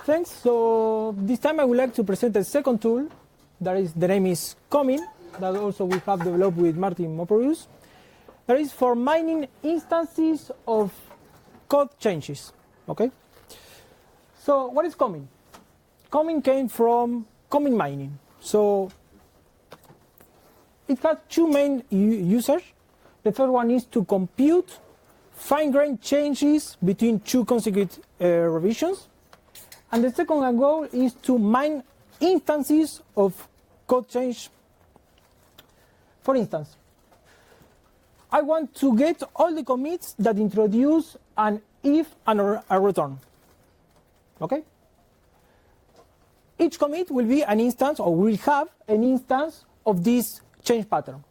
Thanks. So this time I would like to present a second tool. The name is Comin, that also we have developed with Martin Moporeus. That is for mining instances of code changes. Okay. So what is Comin? Comin came from Comin mining. So it has two main uses. The first one is to compute fine-grained changes between two consecutive revisions. And the second goal is to mine instances of code change. For instance, I want to get all the commits that introduce an if and a return. Okay? Each commit will be an instance, or will have an instance of this change pattern.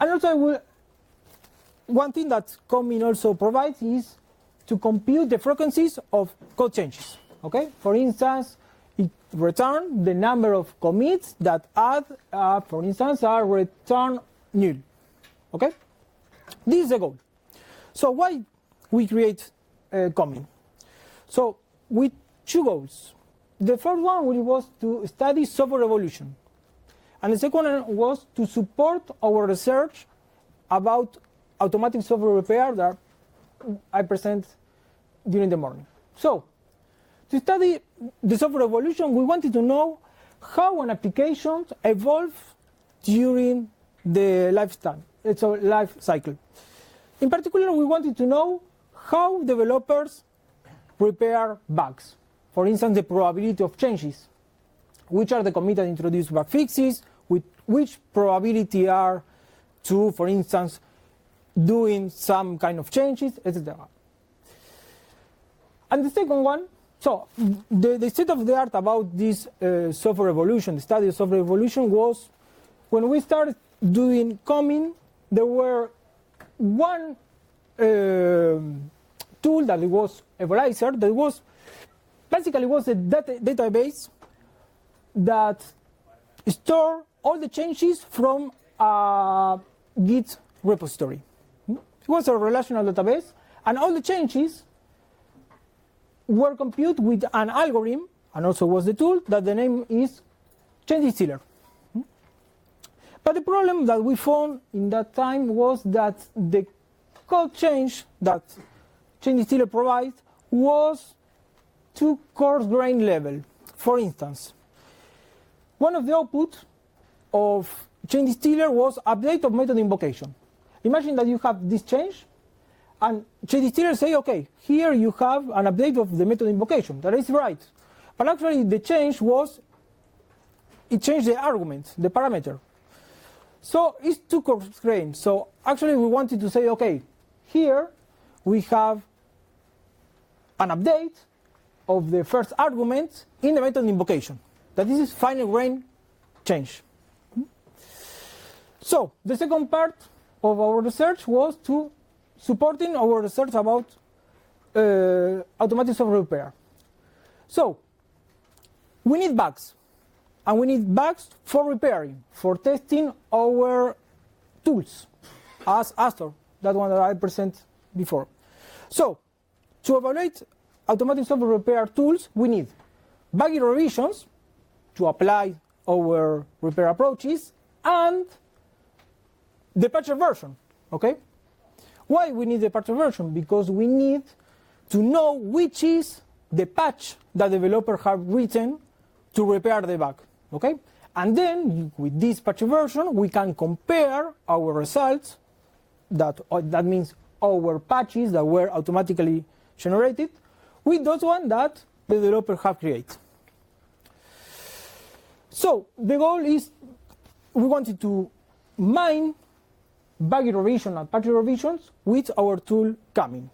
And also, one thing that Comin also provides is to compute the frequencies of code changes. Okay? For instance, it returns the number of commits that for instance, are return null. Okay? This is the goal. So why we create Comin? So with two goals. The first one was to study software evolution. And the second one was to support our research about automatic software repair that I present during the morning. So, to study the software evolution, we wanted to know how an application evolves during the life cycle. In particular, we wanted to know how developers repair bugs. For instance, the probability of changes. Which are the commits that introduce bug fixes, with which probability are to, for instance, doing some kind of changes, etc. And the second one, so the state of the art about this software evolution, the study of software evolution, was when we started doing Comin, there were one tool that was Equalizer that was basically was a database that store all the changes from a Git repository. It was a relational database, and all the changes were computed with an algorithm, and also was the tool that the name is change distiller. But the problem that we found in that time was that the code change that change distiller provides was too coarse grain level. For instance, one of the outputs of change distiller was update of method invocation. Imagine that you have this change, and change distiller say, okay, here you have an update of the method invocation. That is right. But actually the change was, it changed the argument, the parameter. So it's too coarse grain. So actually we wanted to say, okay, here we have an update of the first argument in the method invocation. That this is fine grain change. So the second part of our research was to supporting our research about automatic software repair. So we need bugs, and we need bugs for repairing, for testing our tools, as Astor, that one that I presented before. So to evaluate automatic software repair tools, we need buggy revisions to apply our repair approaches, and the patch version. Okay? Why we need the patch version? Because we need to know which is the patch that the developer have written to repair the bug. Okay? And then with this patch version, we can compare our results, that means our patches that were automatically generated, with those ones that the developer have created. So the goal is we wanted to mine buggy revision and patch revisions with our tool Comin.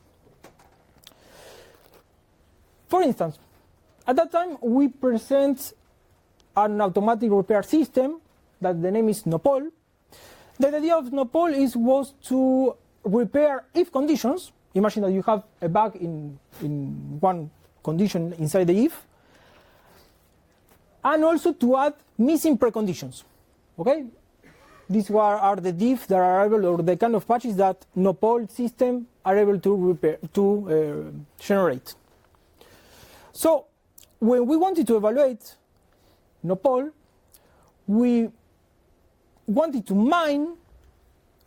For instance, at that time we present an automatic repair system that the name is Nopal. The idea of Nopal was to repair if conditions. Imagine that you have a bug in one condition inside the if, and also to add missing preconditions. Okay? These are the diffs that are able, or the kind of patches that Nopal system are able to generate. So when we wanted to evaluate poll, we wanted to mine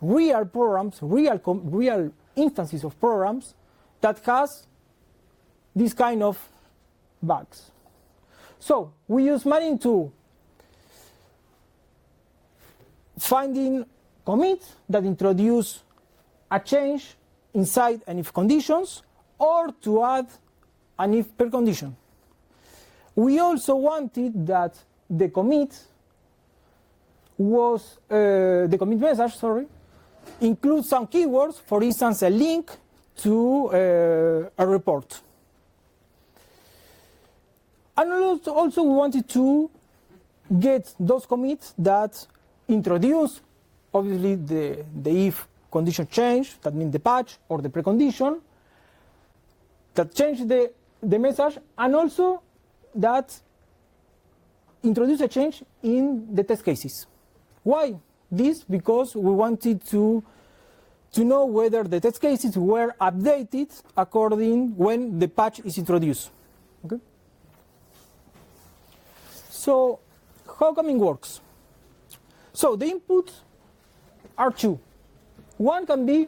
real programs, real instances of programs that has this kind of bugs. So we use mining to finding commits that introduce a change inside an if conditions or to add an if precondition. We also wanted that the commit was the commit message, includes some keywords, for instance, a link to a report. And also we wanted to get those commits that introduce, obviously, the if condition change, that means the patch or the precondition, that change the message, and also that introduce a change in the test cases. Why this? Because we wanted to know whether the test cases were updated according when the patch is introduced. Okay? So how coming works? So the inputs are two. One can be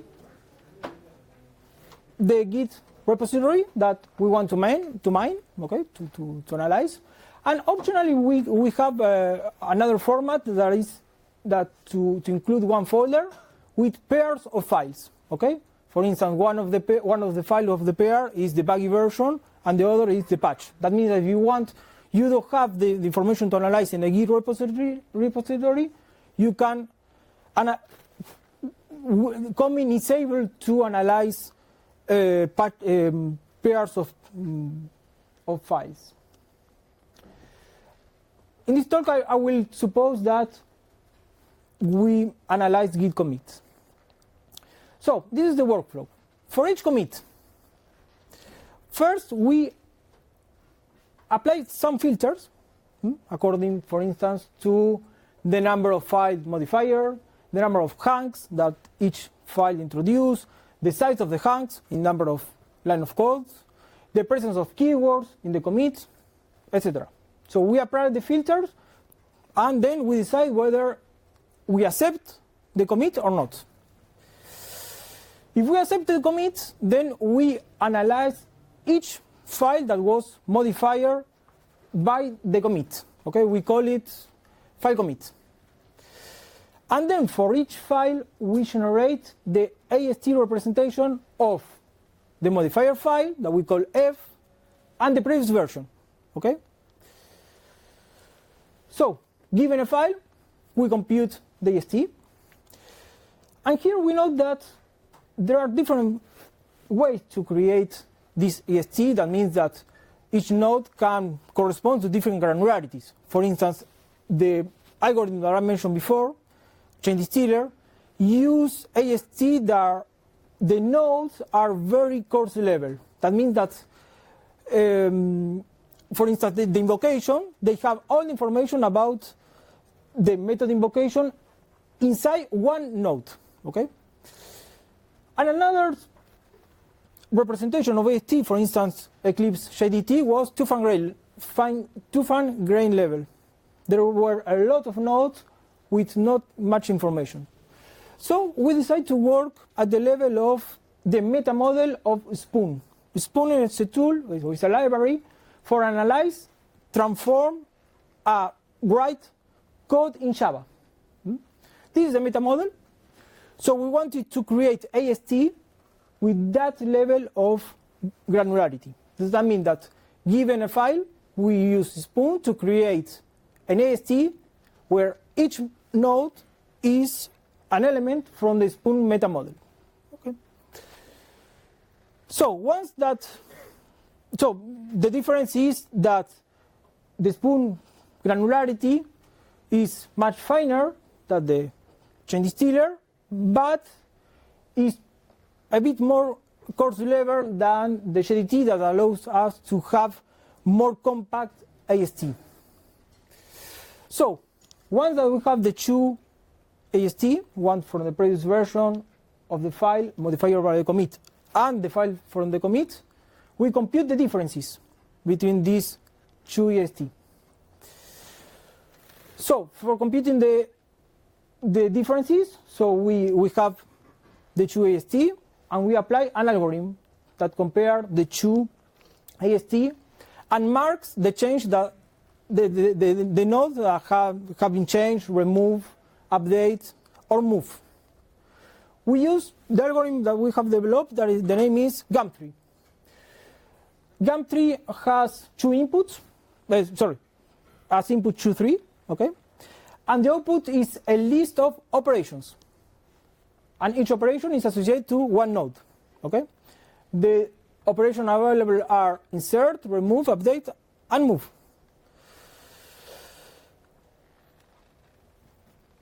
the Git repository that we want to mine, okay, to analyze. And optionally, we have another format that is to include one folder with pairs of files. Okay. For instance, one of the files of the pair is the buggy version, and the other is the patch. That means that if you don't have the information to analyze in a Git repository, you can. Common is able to analyze pairs of files. In this talk, I will suppose that we analyze Git commits. So this is the workflow. For each commit, first we apply some filters according, for instance, to the number of file modifier, the number of hanks that each file introduces, the size of the hanks in number of line of codes, the presence of keywords in the commit, etc. So we apply the filters, and then we decide whether we accept the commit or not. If we accept the commit, then we analyze each file that was modified by the commit. Okay, we call it file commit. And then for each file, we generate the AST representation of the modifier file that we call F and the previous version. Okay? So, given a file, we compute the AST. And here we note that there are different ways to create this AST. That means that each node can correspond to different granularities. For instance, the algorithm that I mentioned before, Change Distiller, use AST that the nodes are very coarse level. That means that, for instance, the invocation, they have all the information about the method invocation inside one node. Okay? And another representation of AST, for instance, Eclipse JDT, was two-fan grain level. There were a lot of nodes with not much information. So we decided to work at the level of the meta model of Spoon. Spoon is a tool, it's a library for analyze, transform, write code in Java. This is a meta model. So we wanted to create AST with that level of granularity. Does that mean that given a file, we use Spoon to create an AST where each node is an element from the Spoon meta model. Okay. So the difference is that the Spoon granularity is much finer than the Change Distiller, but is a bit more coarse level than the JDT that allows us to have more compact AST. So once that we have the two AST, one from the previous version of the file modified by the commit and the file from the commit, we compute the differences between these two EST. So for computing the differences, so we have the two AST, and we apply an algorithm that compare the two AST and marks the change that the nodes that have been changed, removed, update, or move. We use the algorithm that we have developed, the name is GAM3. GAM3 has two inputs, as input 2, 3, okay? And the output is a list of operations. And each operation is associated to one node, okay? The operations available are insert, remove, update, and move.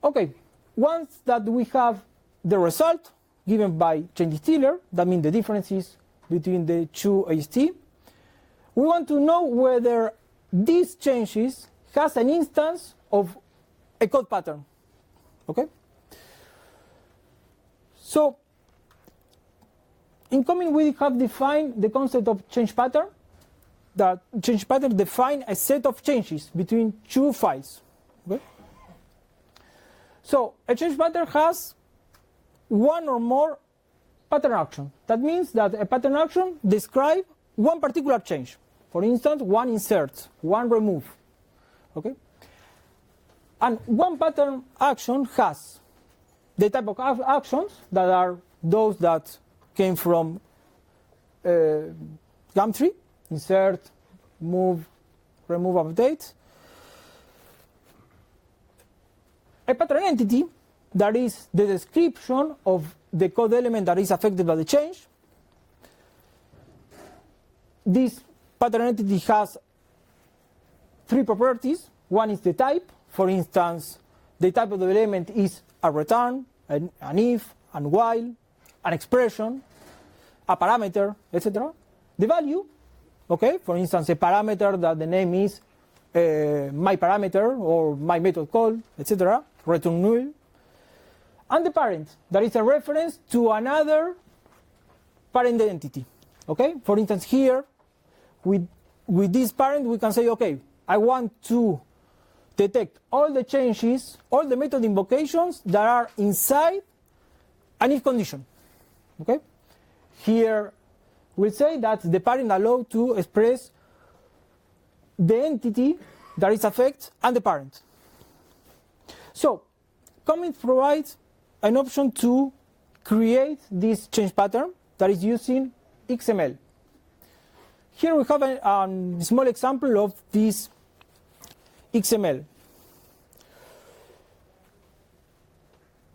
Okay, once that we have the result given by change distiller, that means the differences between the two AST, we want to know whether these changes has an instance of a code pattern, okay? So, in common we have defined the concept of change pattern. That change pattern defines a set of changes between two files, okay? So, a change pattern has one or more pattern action. That means that a pattern action describes one particular change. For instance, one insert, one remove, okay? And one pattern action has the type of actions that are those that came from GAM3, insert, move, remove, update. A pattern entity, that is the description of the code element that is affected by the change. This pattern entity has three properties. One is the type. For instance, the type of the element is a return, an if, and while, an expression, a parameter, etc. The value, okay, for instance, a parameter that the name is my parameter or my method call, etc. Return null. And the parent, that is a reference to another parent entity, okay? For instance, here, with this parent, we can say, okay, I want to detect all the changes, all the method invocations that are inside an if condition, okay? Here, we'll say that the parent allows to express the entity that is affected and the parent. So, Commit provides an option to create this change pattern that is using XML. Here we have a small example of this XML.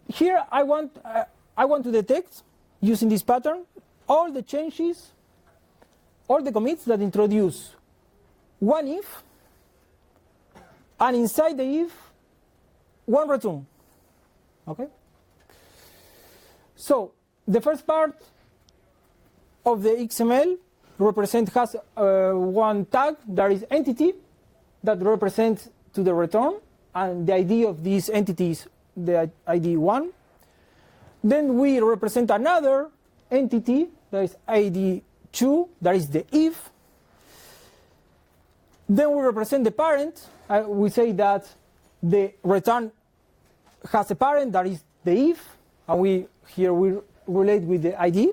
Here I want to detect, using this pattern, all the changes, all the commits that introduce one if, and inside the if, one return. Okay? So the first part of the XML has one tag that is entity that represents to the return, and the ID of this entity is the ID 1. Then we represent another entity that is ID 2, that is the if. Then we represent the parent. We say that the return has a parent that is the if, and we relate with the ID.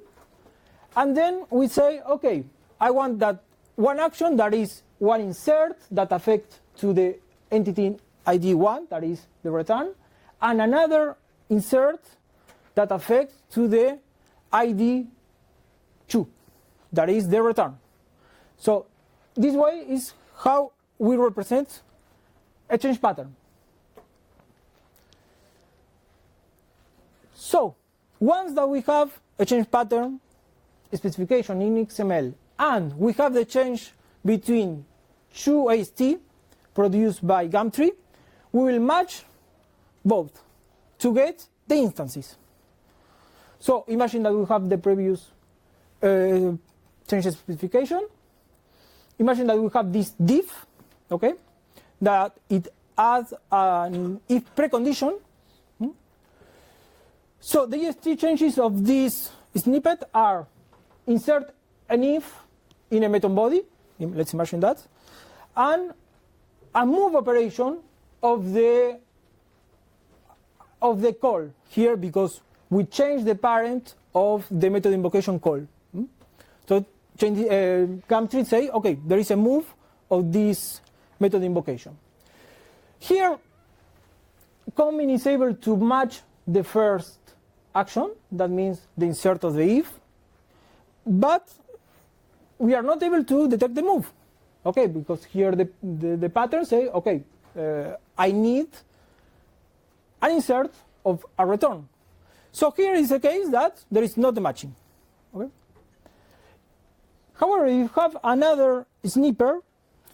And then we say, okay, I want that one action that is one insert that affects to the entity ID 1, that is the return, and another insert that affects to the ID 2, that is the return. So this way is how we represent a change pattern. So once that we have a change pattern specification in XML, and we have the change between two AST produced by GAM3, we will match both to get the instances. So imagine that we have the previous change specification. Imagine that we have this diff, okay, that it adds an if precondition. So the AST changes of this snippet are insert an if in a method body, let's imagine that, and a move operation of the call here, because we change the parent of the method invocation call. So Gumtree say, okay, there is a move of this method invocation. Here, Comin is able to match the first action, that means the insert of the if, but we are not able to detect the move, okay, because here the pattern say, okay, I need an insert of a return. So here is a case that there is not a matching. Okay? However, if you have another snipper,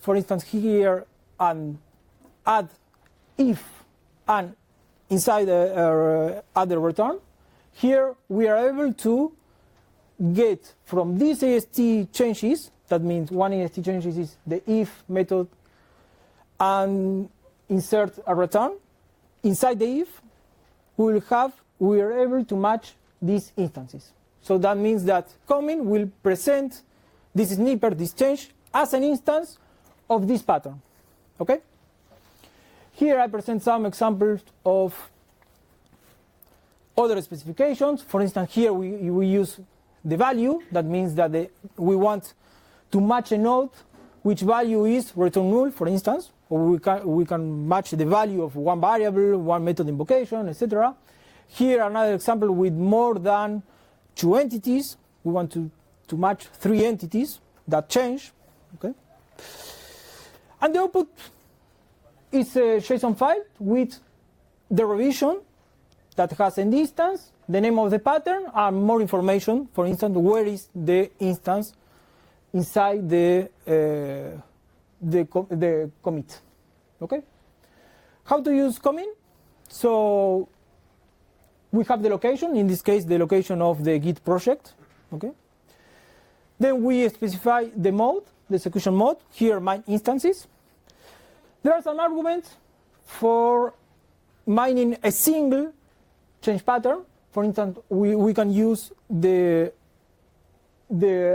for instance here, and add if and inside add the return, here we are able to get from these AST changes, that means one AST changes is the if method, and insert a return. Inside the if, we are able to match these instances. So that means that Comin will present this snipper, this change, as an instance of this pattern. Okay? Here I present some examples of other specifications. For instance, here we use the value. That means that we want to match a node which value is return null, for instance, or we can match the value of one variable, one method invocation, etc. Here another example with more than 2 entities. We want to match 3 entities that change. Okay? And the output is a JSON file with the revision that has an instance, the name of the pattern, and more information. For instance, where is the instance inside the commit. Okay? How to use Comin? So we have the location, in this case the location of the Git project. Okay? Then we specify the mode, the execution mode, here mine instances. There are some arguments for mining a single change pattern. For instance, we can use the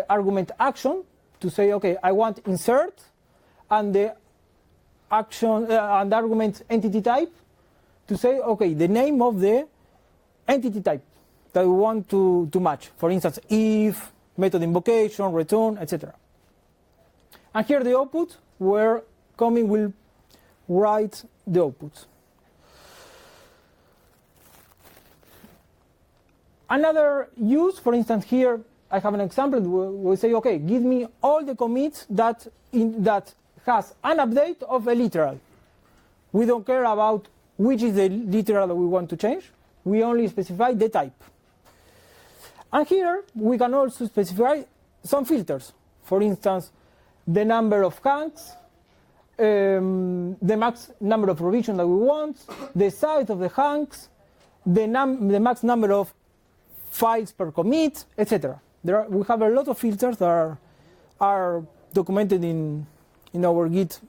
argument action to say, okay, I want insert, and the action and argument entity type to say, okay, the name of the entity type that we want to match. For instance, if, method invocation, return, etc. And here the output, where Comin will write the output. Another use, for instance, here I have an example. We say, okay, give me all the commits that has an update of a literal. We don't care about which is the literal that we want to change. We only specify the type. And here we can also specify some filters. For instance, the number of hanks, the max number of revisions that we want, the size of the hanks, the max number of files per commit, etc. We have a lot of filters that are documented in our Git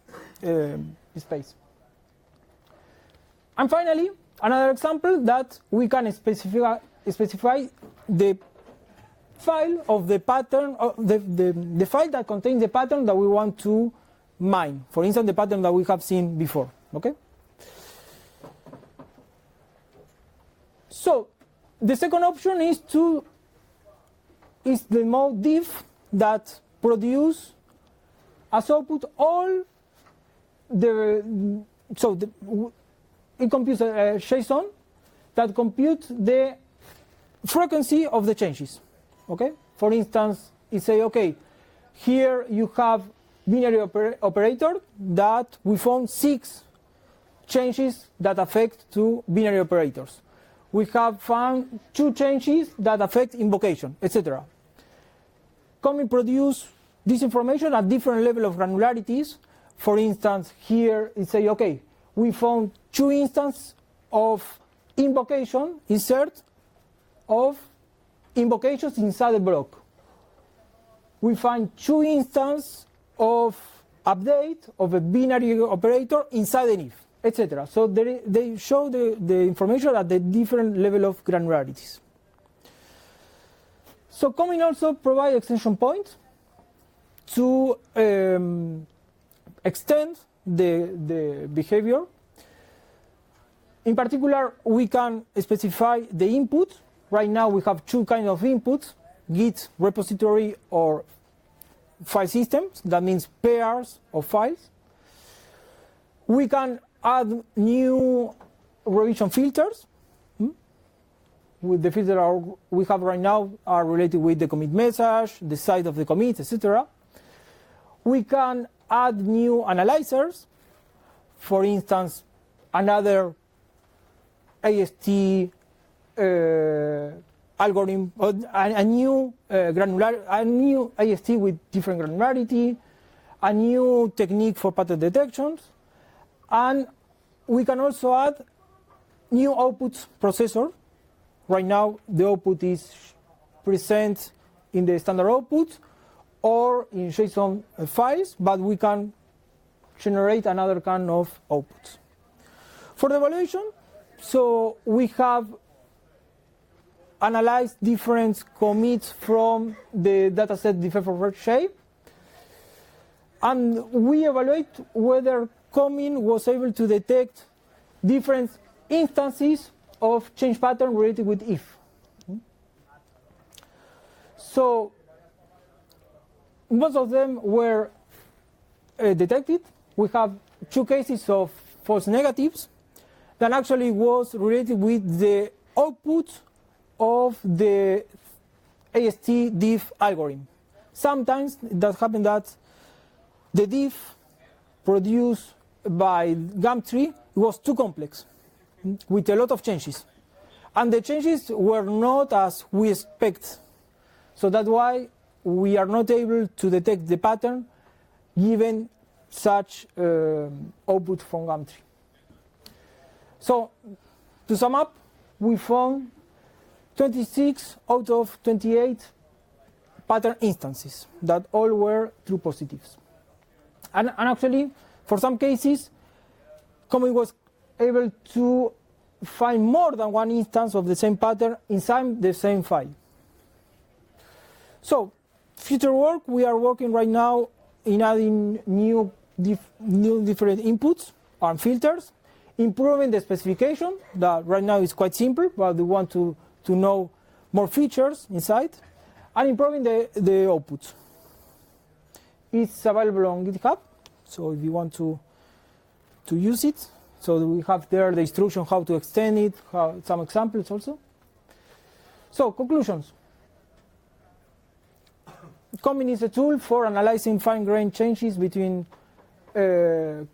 space. And finally, another example that we can specify the file of the pattern, the file that contains the pattern that we want to mine. For instance, the pattern that we have seen before. Okay. So the second option is the mode diff that produce as output all it computes a JSON that computes the frequency of the changes. Okay. For instance, it say, okay, here you have binary operator that we found 6 changes that affect to binary operators. We have found 2 changes that affect invocation, etc. Comin produce this information at different level of granularities. For instance, here it say, okay, we found 2 instances of invocation, insert of invocations inside the block. We find 2 instances of update of a binary operator inside an if, etc. So they show the information at the different level of granularities. So Comin also provides extension points to extend the behavior. In particular, we can specify the input. Right now we have two kinds of inputs, Git repository or file systems. That means pairs of files. We can add new revision filters. With the filter we have right now are related with the commit message, the size of the commit, etc. We can add new analyzers. For instance, another AST algorithm, or a new AST with different granularity, a new technique for pattern detections, and we can also add new output processor. Right now, the output is present in the standard output or in JSON files, but we can generate another kind of outputs. For the evaluation, so we have analyzed different commits from the dataset defect for shape, and we evaluate whether commit was able to detect different instances of change pattern related with if. So most of them were detected. We have two cases of false negatives that actually was related with the output of the AST diff algorithm. Sometimes that happened that the diff produced by Gumtree was too complex, with a lot of changes. And the changes were not as we expect. So that's why we are not able to detect the pattern given such output from Gumtree. So to sum up, we found 26 out of 28 pattern instances that all were true positives. And actually, for some cases, Comet was able to find more than one instance of the same pattern inside the same file. So, future work, we are working right now in adding new different inputs and filters, improving the specification, that right now is quite simple, but we want to know more features inside, and improving the outputs. It's available on GitHub, so if you want to use it. So we have there the instruction how to extend it, some examples also. So conclusions. Commit is a tool for analyzing fine-grained changes between two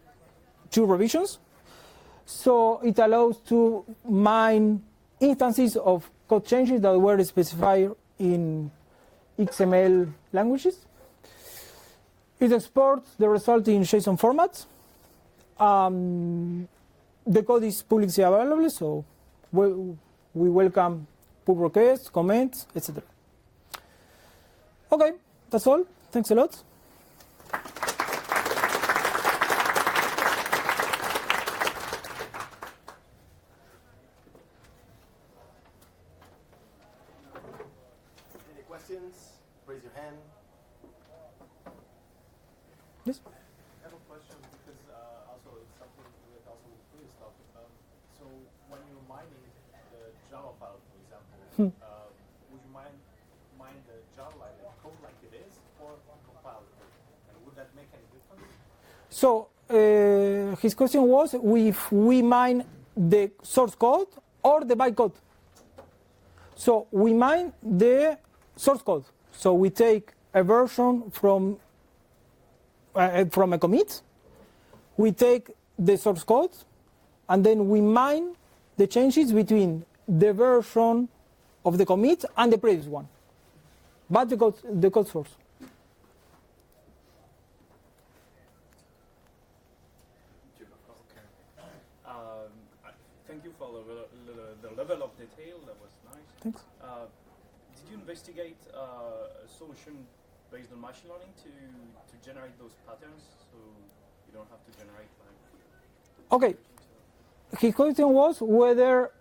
revisions. So it allows to mine instances of code changes that were specified in XML languages. It exports the result in JSON formats. The code is publicly available, so we welcome pull requests, comments, etc. Okay, that's all. Thanks a lot. Any questions? Raise your hand. Yes. I have a question because also it's something that also the previous talked about. So when you're mining the Java file, for example, would you mine the Java code like it is, or compile it? And would that make any difference? So his question was if we mine the source code or the bytecode. So we mine the source code. So we take a version from a commit, we take the source code, and then we mine the changes between the version of the commit and the previous one, but the code source. Thank you for the level of detail. That was nice. Thanks. Did you investigate a solution based on machine learning to generate those patterns, so you don't have to generate like... Okay. His question was whether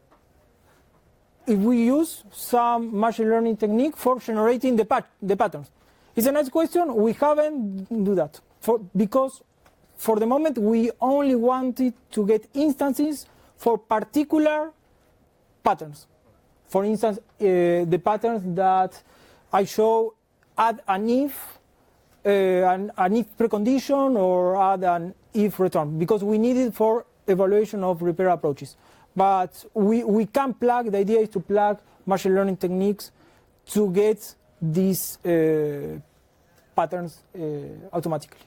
if we use some machine learning technique for generating the patterns. It's a nice question. We haven't do that because for the moment we only wanted to get instances for particular patterns. For instance, the patterns that I show add an if precondition or add an if return, because we need it for evaluation of repair approaches. But we can plug, the idea is to plug machine learning techniques to get these patterns automatically.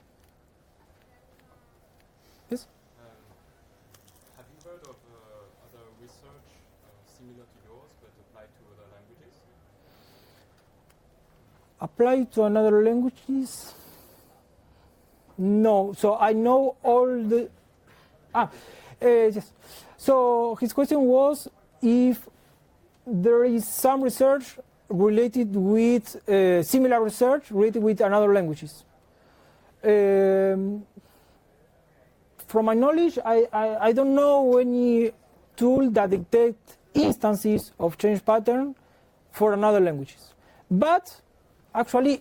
Yes? Have you heard of other research similar to yours but applied to other languages? Applied to another languages? No. So I know all the... yes. So his question was if there is some research related with similar research related with another languages. From my knowledge, I don't know any tool that detects instances of change pattern for another languages. But actually,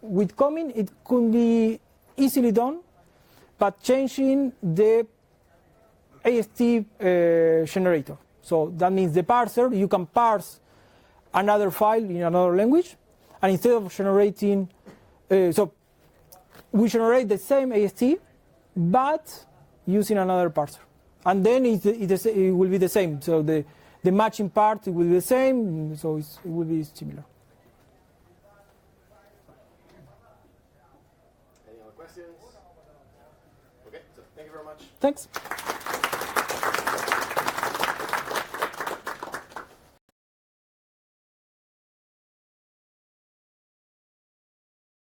with Comin, it could be easily done, but changing the AST generator. So that means the parser, you can parse another file in another language, and instead of generating, so we generate the same AST, but using another parser. And then it will be the same. So the matching part will be the same, so it will be similar. Any other questions? Okay, so thank you very much. Thanks.